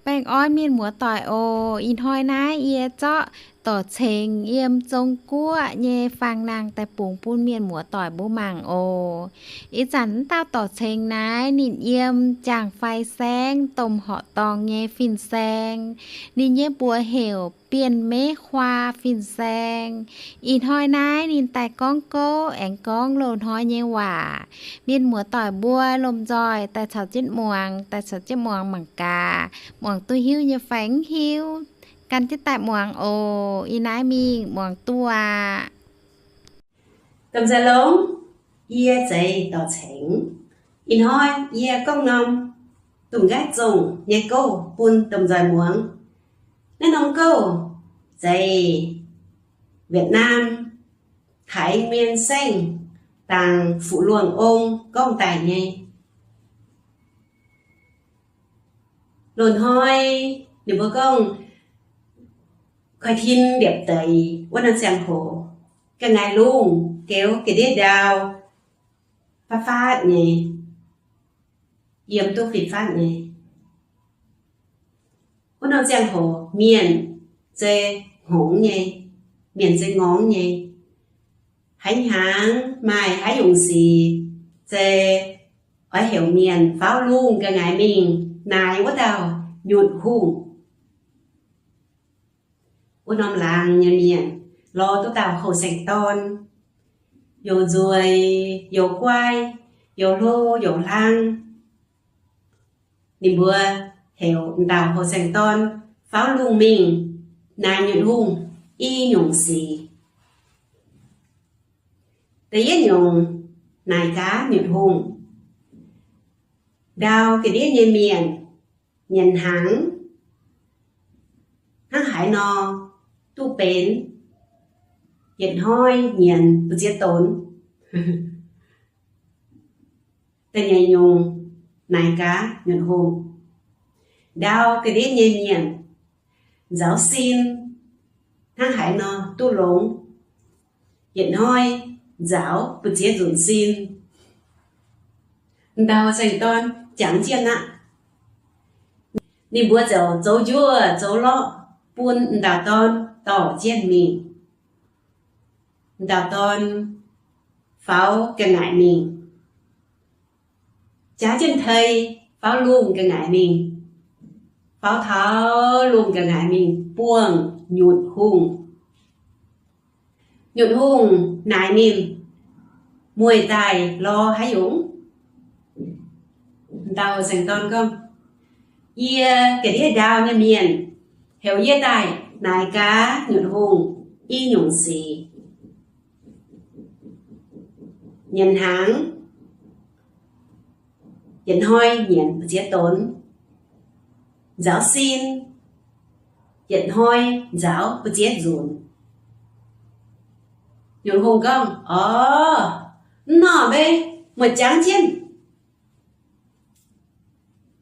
แป้งอ้อยมีนหมัวต่อยโออินห้อยนายเอียเจาะต่อเชงเยี่ยมจงกั้วเยฟังนางแต่ปุงปุ้นเมียนหมัวต่อยบุมังโออีจันเต้าต่อเชงนายนินเยี่ยมจางไฟแสงต้มเหาะตองเยฟินแซงนินเยี่ยบัวเหวเปลี่ยนเมควาฟินแซงอินห้อยนายนินแต่ก้องโก้แองก้องโลนห้อยเยหว่ามีนหมัวต่อยบัวลมจอยแต่เฉาจิ้นมวงแต่เฉาจิ้นมวงหมังกา mường tôi hiu như phánh hiu căn chứ tại mường ồ y nái mi mường tua Cầm ra lống, ia dày tỏ chánh. In hoi, ia công nông. Tùng gái dùng, nhé câu, bùn tầm dài muống. Nên nông câu, dày Việt Nam, Thái miên xanh, tàng phụ luồng ôm, công tài nhé. Lồn hoi, nếu bố công, khói thiên đẹp tẩy, quên ăn xem hồ. Cái ngày luôn, kéo cái đế đào phát phát nhé yếm tôi phịt phát nhé quên ăn xem hồ miền dê hống nhé miền dê ngón nhé hánh háng mai hái dùng gì dê ở hiểu miền pháo luôn cái ngày mình nài quá tao nhụt hùng quên ăn làng nhà miền lo tôi tao khẩu sành ton dầu ruồi dầu quay dầu lô dầu lang niềm bữa hiểu đào hồ sành ton pháo luôn mình nài nhuận hùng y nhung xì tía nhung nài cá nhuận hùng đào cái đĩa nhẹ miền nhận háng háng hải no tu bến hiện hoi nhìn tôi giết tốn tên nhảy nhung nài cá nhuận hùng đào cái đĩa nhẹ miền giáo xin hang hải no tu lống hiện hoi giáo tôi giết dùn xin đào dành ton chẳng chiên ạ đi bữa dầu dấu chua dấu lọ buôn đào ton tỏ chiên mình đào ton pháo cái ngại mình chá chân thầy pháo luôn cái ngại mình pháo tháo luôn cái ngại mình buông nhụt hùng nại mình mùi tài lo hái dũng đào dành ton không ia cái đĩa đào như miền hiểu ia tài nại cá nhụt hùng y nhung xì nhân háng nhận hoi nhận giết tốn giáo xin nhận hoi giáo giết dùn nhụn hùng công nọ bê một tráng chiên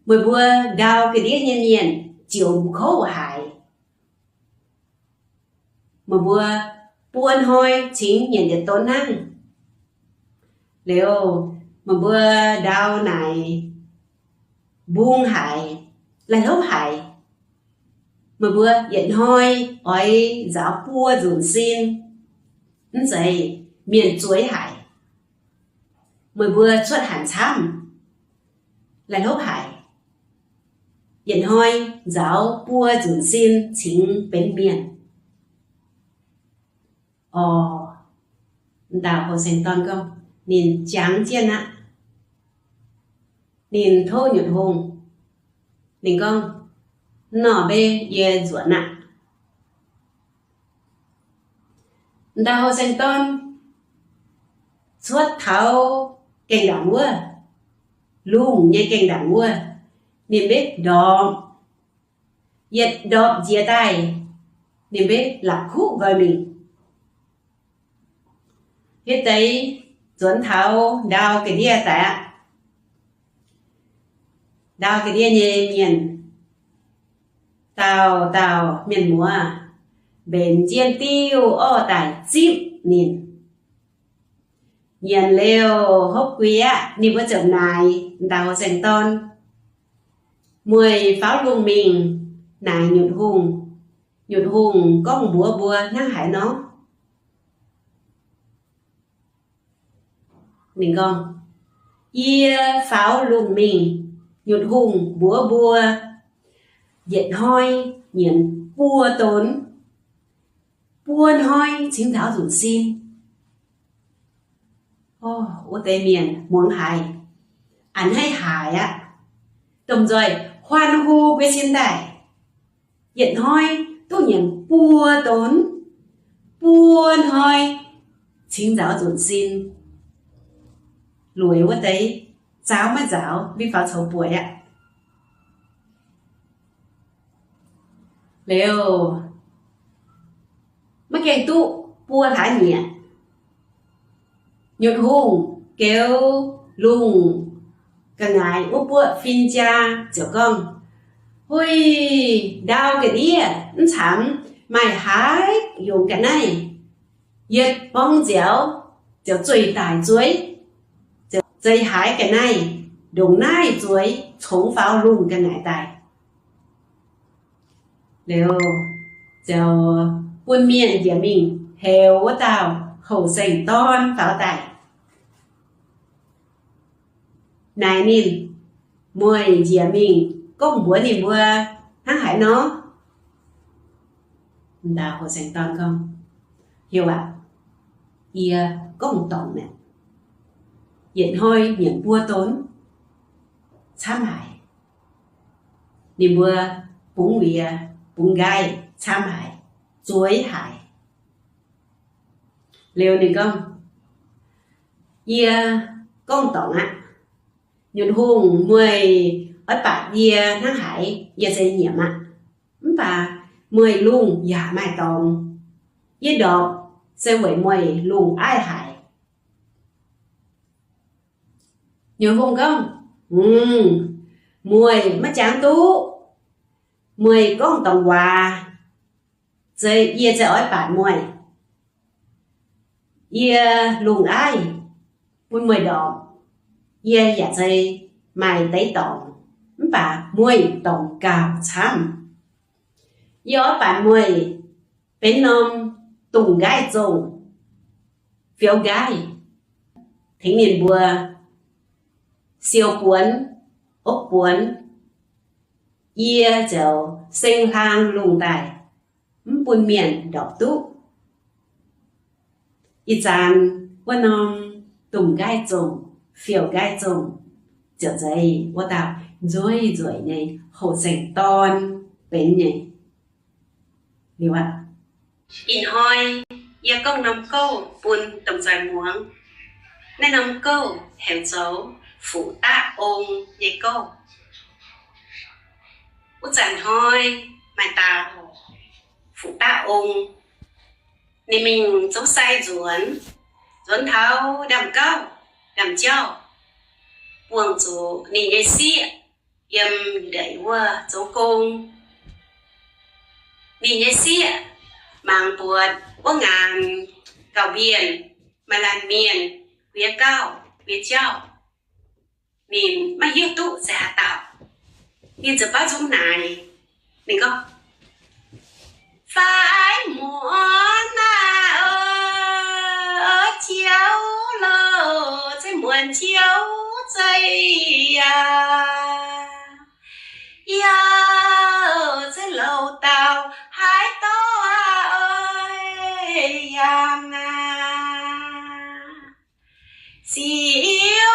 mười bùa đào cái đĩa nhiên nhiên chiều khổ hải mười bùa buôn hoi chính nhận được tốn năng liệu mà bữa đau này buông hải là lốp hải mà bữa nhận hoi ôi giáo bua dùn xin dậy miền chuối hải mà bữa xuất hẳn chăm là lốp hải nhận hoi giáo bua dùn xin chính bên miền đào hồ sành ton không nhìn tráng chiên ạ nhìn thô nhuận hùng nhìn con nỏ bê ye ruộng ạ đào hồ sành ton suốt tháo cành đảo mua lùm như cành đảo mua nhìn biết đọm yết đọm dìa tay nhìn biết lạc khúc với mình hết đấy dẫn tháo đào cái đĩa tạ đào cái đĩa nhẹ miền tàu miền múa bền chiên tiêu o tải chip nhìn nhìn leo hốc quý á đi bữa chậm này đào dành ton 10 pháo luồng mình nài nhụt hùng có một búa năng hải nó mình con ia pháo luồng mình nhụt hùng búa diện hoi nhiễn bua tốn buôn hoi chính thảo rủ xin ô tây miền muốn hài ảnh hay hài á đồng rồi hoan hô với xin đại diện hoi tôi nhiễn bua tốn buôn hoi chính thảo rủ xin lùi quá tây giáo mới giáo vi vào sầu buổi ạ liệu mấy cái tụ bua thả nhẹ nhụt hùng kéo lùng cả ngày úp bua phin cha chở con ôi đau cái đĩa nó chạm mày hái dùng cái này giật bóng dẻo chở chuối tải chuối chở dây hái cái này đồng nai chuối chống pháo lùng cái này tài liệu chở buôn miệng của mình heo quá tao khẩu sành ton pháo tài này nhìn mùi của mình có một bữa thì mua hắn hải nó đào khẩu sành ton không hiểu ạ ia có một tổng nè diện hôi nhận bua tốn xám hải đi mua bún mìa bún gai xám hải chuối hải liệu này không ia công tổng ạ nhụt hùng 10 ở bạc ia tháng hải ia xây nhiễm ạ và 10 luôn giả mai tổng ia đọc sẽ với 10 luôn ai hải nhụt hùng không 10 mất tráng tú 10 công tổng hòa rồi ia sẽ ở bạc 10 ia lùng ai buôn 10 đỏ ia giả dây mày tấy tổng và 10 tổng cao chăm gió bản 10 bên nông tùng gai trồng phiếu gai thính niên bùa siêu cuốn ốc cuốn ia dầu sinh hang lùng tài buôn miền đọc túc ít dàn quân nông tùng gai trồng phiếu gai trồng trở dây quá tao rồi này hồ sành ton bên này hiểu ạ in hoi ia công nông câu buôn tổng dài muống nên nông câu hẻo dấu phủ tạ ôm nhảy câu út dàn hoi mày tao phủ tạ ôm nên mình dấu sai ruốn tháo đầm câu đầm châu buông chú nên nhảy xịa yếm đẩy qua dấu công nên nhảy xịa mang buồn quá ngàn cào biển mà làm miền phía cao phía châu nên mà hiếu tụ giả tạo nên giờ bao dung này mình có phải muốn ở chiếu lơ sẽ muốn chiếu dây sẽ lâu tao hai to ơi xíu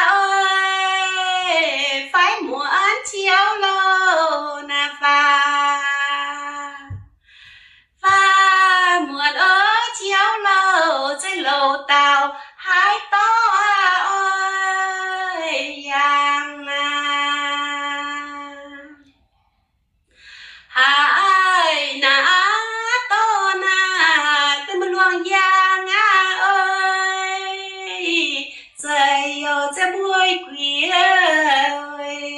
ơi phải muốn chiếu lơ na và muốn ở chiếu lơ sẽ lâu tao hai to ơi hai na to na cái mình luang giang ơi trời ơi sẽ buổi quỷ ơi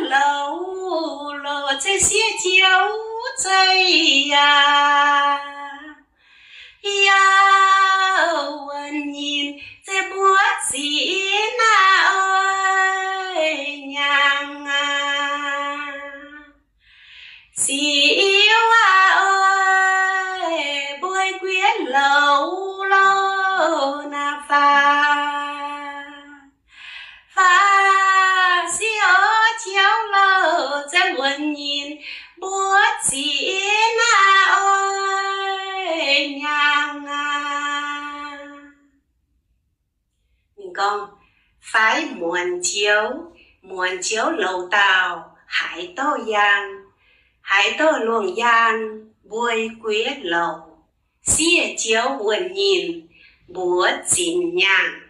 lâu lâu sẽ xia chiếu trời nhìn sẽ buốt gì na ơi con phái muôn chiếu lầu tàu hải tô luồng gian vui quyết lầu xia chiếu buồn nhìn búa chín nhàng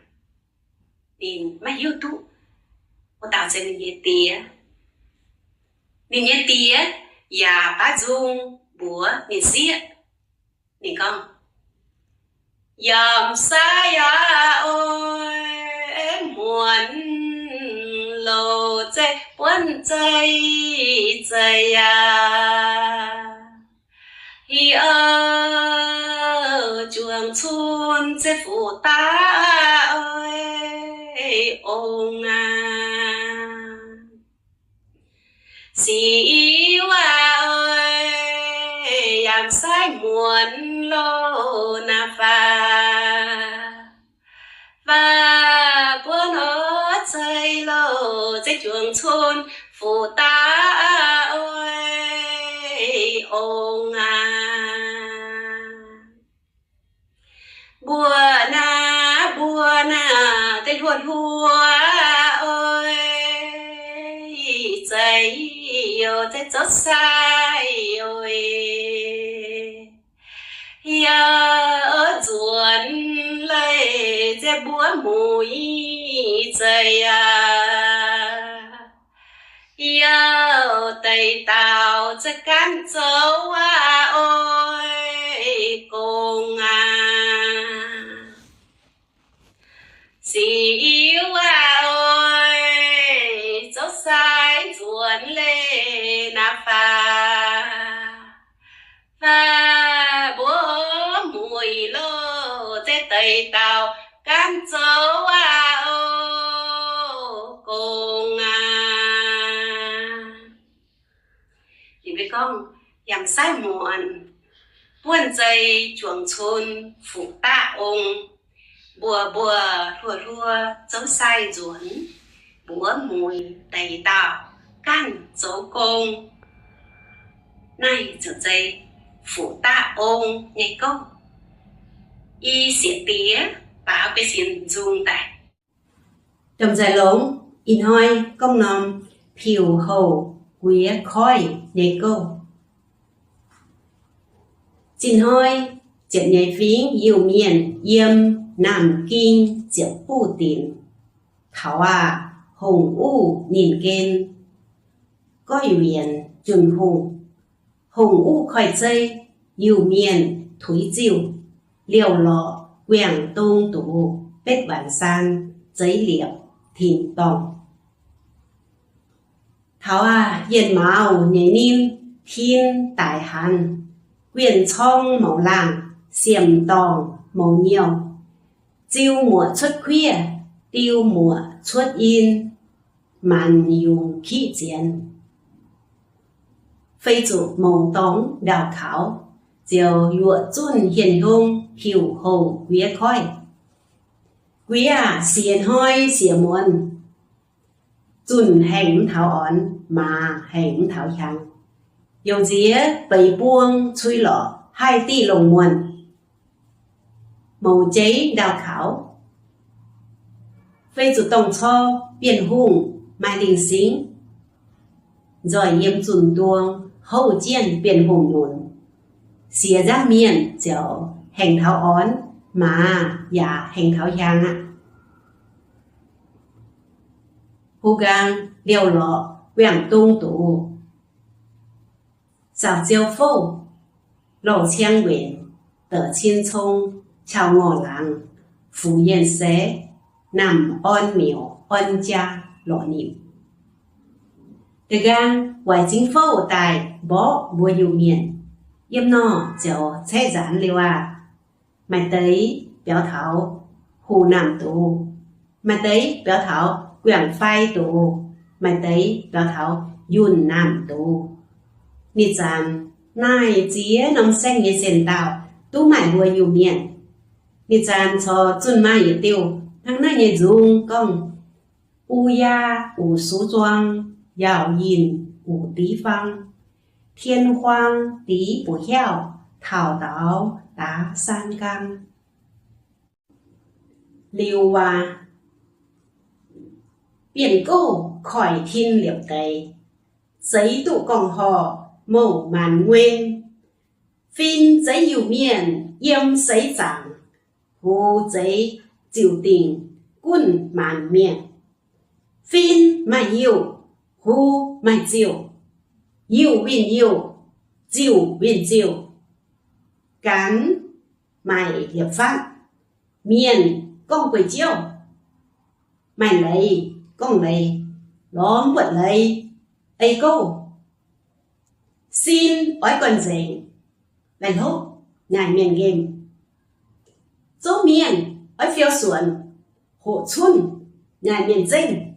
nhìn mà YouTube cô tạo cho mình nhé tía và bá dung búa mình xia mình con dầm sai ôi em muốn lầu dây buồn dây hi chuồng chun dây phụ ta ơi ông xí hoa ơi làm sai muốn lô na và buồn ở dây lô dây chuồng chun phụ ta ơi ông buồn tên hùa ơi dây yêu dây chót sai ơi ở ruộng lấy dây búa mùi dây yêu tây tàu dây cán dấu ôi cùng xì yêu ơi dấu sai ruộng lên và búa mùi lô dây tây tàu cán dấu cùng thì với con làm sai muộn buồn dây chuồng chôn phụ ta ông bùa thua dấu sai ruộng búa mùi tây tàu cán dấu công này giờ dây phụ ta ông nghe câu y xỉa tía báo cái xin dung tại trong dài lống in hoi công nòm phiêu hầu quía khói nghe câu xin hoi chuyện nhảy phím yêu miền yêm Nam Kinh diệp bù tiền thảo hồng u nhìn kên có huyền chuẩn hồng u khỏi dây yêu miền thúy diệu liều lọ quảng tông tủ bếp bản san giấy liệu thìn tòng thảo yên mạo nhảy nim thiên tài hàn quyền trong màu làng xiềm tòng màu nhiều chiêu mùa xuất khuya tiêu mùa xuất in màn dùng khí chiến phê chủ màu tống đào khảo diều dụa chun hiền hông hiểu hầu quía khói quía xiên hoi xỉa muôn chun hành thảo ón mà hành thảo chẳng dầu dĩa bầy buông chui lọ hai ti lồng muôn màu cháy đào khảo phê chủ tổng cho biển hùng mai đình xính rồi yếm chun tuông hậu chiên biển hùng nhuận xìa ra miền dẻo hành thảo ón mà giả hành thảo giang hù gang liều lọ quảng tung tủ dạo diêu phô lộ chiang nguyện tờ chiên thông chào ngò làng phú yên xế nằm on miểu on cha lộ niệm từ gang ngoài chính phô tài bó bùa dù miền yếm nọ dẻo xe giản liêu mày tới béo thảo hù nằm tù mày tới béo thảo quảng phai tù mày tới béo thảo yun nằm tù nị dàn nai chía nông xanh như sen tạo tú mải bùa dù miền nị dàn cho chun mai như tiêu thằng này như dung công u ya u số choang yào yin u tí phăng thiên hoang tí bù heo thảo đáo đá san căng liêu biển cô khỏi thiên liệp tây, giấy tụ còn họ màu màn nguyên, phim giấy dịu miền yếm giấy chẳng, hồ giấy dịu tình quân màn miền, phim mà dịu hồ mà dịu, dịu viên dịu viên dịu, cán mày liệp phát, miền con quầy chiêu, mày lấy con lấy, lóm quật lấy, ấy cô xin ói còn dành lần hốt ngài miền game dỗ miền ói phiêu xuẩn hộ xuân ngài miền danh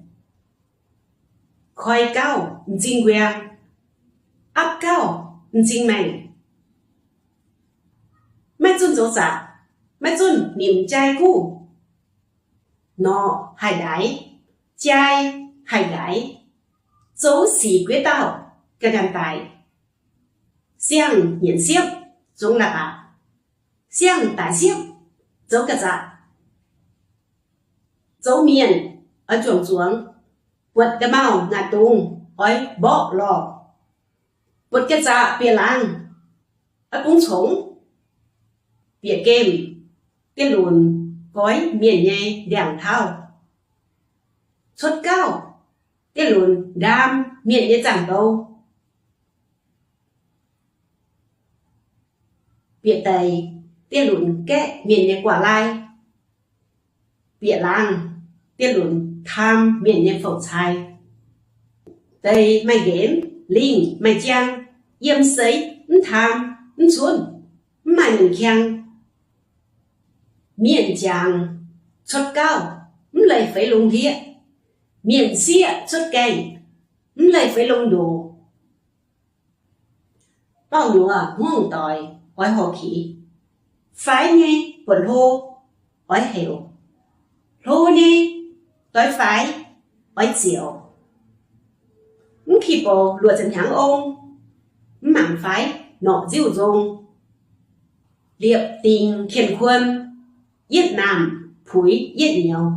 khói cao dinh que áp cao dinh mày mày chun dỗ giả mày chun niềm trai cu nó hải đáy trai hải đáy dỗ xỉ quyết tạo cái đàn tài xiang nhiễn xiếp giống là bà xiang tải xiếp dấu cả dạ dấu miền ở chuồng xuống quật cái màu ngạt tung ói bó lò quật cái dạ bìa làng ở cũng sống bìa kem cái lùn gói miền nhẹ đèn thao xuất cao cái lùn đam miền nhẹ chẳng đâu bìa tây tiên lùn kẽ miền nhẹ quả lai bìa làng tiên lùn tham miền nhẹ phẩu chai tây mày ghém linh mày chang yếm sấy tham xuân mày mình khen miền chàng xuất cao lấy phải lông ghĩa miền xia xuất cành lấy phải lông đồ bao lúa ngon tỏi ói hồ khí phái nghe quần hô ói hiểu hô nghe tối phái ói chiều khi bộ lùa chân hãng ôm mảng phái nọ dịu dông liệp tình khiển khuôn yết nam phúi yết nhiều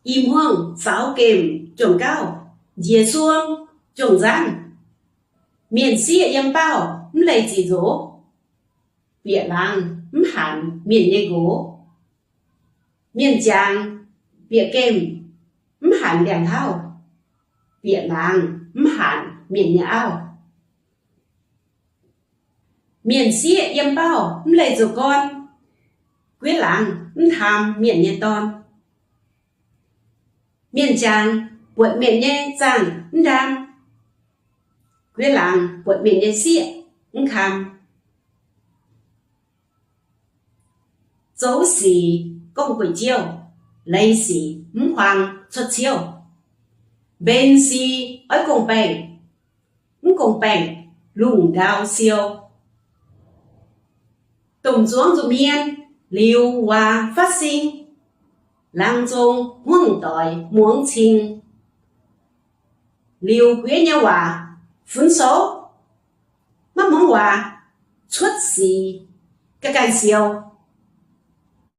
im hoang pháo kềm trồng cao dìa xuông trồng gian miền xia yếm bao lấy chỉ dỗ bịa làng hẳn miền nhẹ gỗ miền chàng bịa kem hẳn đèn thao bịa làng hẳn miền nhẹ ao miền xia yếm bao lấy dỗ con quế làng tham miền nhẹ ton miền chàng quận miền nhẹ chàng đam quế làng quận miền nhẹ xia kham dấu xỉ công quỷ chiêu lấy xỉ hoàng xuất chiêu bên xỉ ở cùng bèn lùng đào siêu tổng xuống dù miên liêu hòa phát sinh lang trung huông tỏi muống chinh liêu quế nhau hòa phun số mắt mong hòa xuất xỉ các can siêu